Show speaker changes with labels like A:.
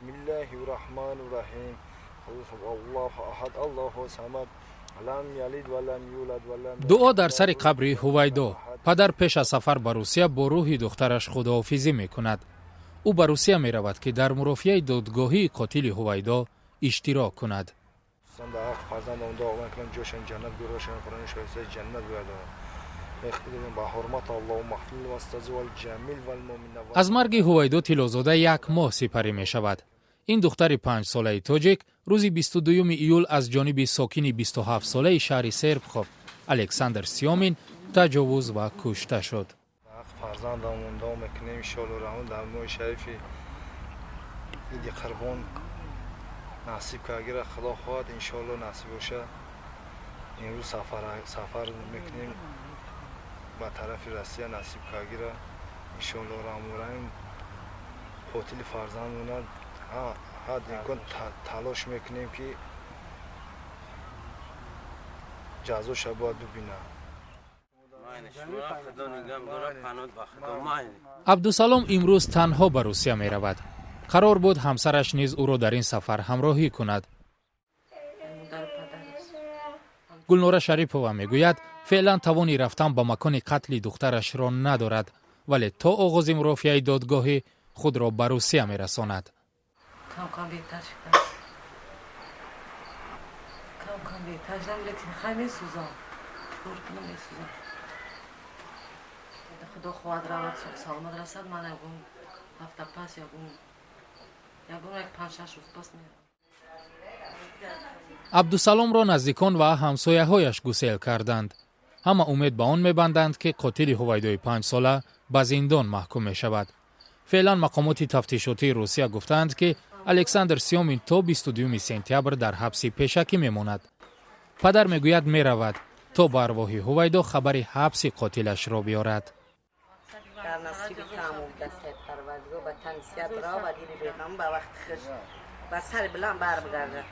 A: بسم الله الرحمن الرحیم الله احد الله الصمد لم یلد ولم یولد ولم
B: دعا در سر قبر هویدا. پدر پیش از سفر به روسیه با روح دخترش خداحافظی میکند. او به روسیه می رود که در مرافعه دادگاهی قاتل هویدا اشتراک کند.
A: صندوق فرزندان دعا میکنم جوشن جنت گروشن قرآن شایسته جنت بیادا. با حرمت الله محفل و استاذ والجمیل والمؤمن.
B: از مرگ هویدا طلازاده 1 ماه سپری می شود. این دختر 5 ساله تاجیک روز 22 ایول از جانب ساکن 27 ساله شهر سربخوف الکساندر سیامین تجاوز و کشته شد.
A: فرزندمون دعا میکنیم ان شاء الله رحمان در ماه شریفی عید قربان نصیب که اگر خدا خواهد ان شاء الله نصیب باشه امروز سفر میکنیم به طرف روسیه نصیب که اگر ان شاء الله رحمان قاتل فرزندمون حد امکان تلاش میکنیم که جزاش باید ببینه.
B: عبدالسلام امروز تنها به روسیه می رود. قرار بود همسرش نیز او را در این سفر همراهی کند. گلنوره شریفова می گوید فعلا توانی رفتن به مکان قتل دخترش را ندارد ولی تا آغاز مرافعه دادگاهی خود را به روسیه می رساند.
C: کم بهتر شدم لیکن خیلی میسوزم. خدا خواهد رود سلامت رسد من یکون هفته پس یکون 5-6 روز پس میرم.
B: عبدالسلام را نزدیکان و همسایه هایش گسیل کردند. همه امید به آن میبندند که قاتل هویدای 5 ساله به زندان محکوم می شود. فعلا مقامات تفتیشاتی روسیه گفتند که الکساندر سیامین تا 22 سپتامبر در حبس پیشکی میماند. پدر میگوید میرود تا به ارواح هویدا خبر حبس قاتلش را بیارد.
C: در نصیب تمام دست پروردگار به تنسیت را و دین پیغمبر به وقت خوش و سر بلند بر بگرده.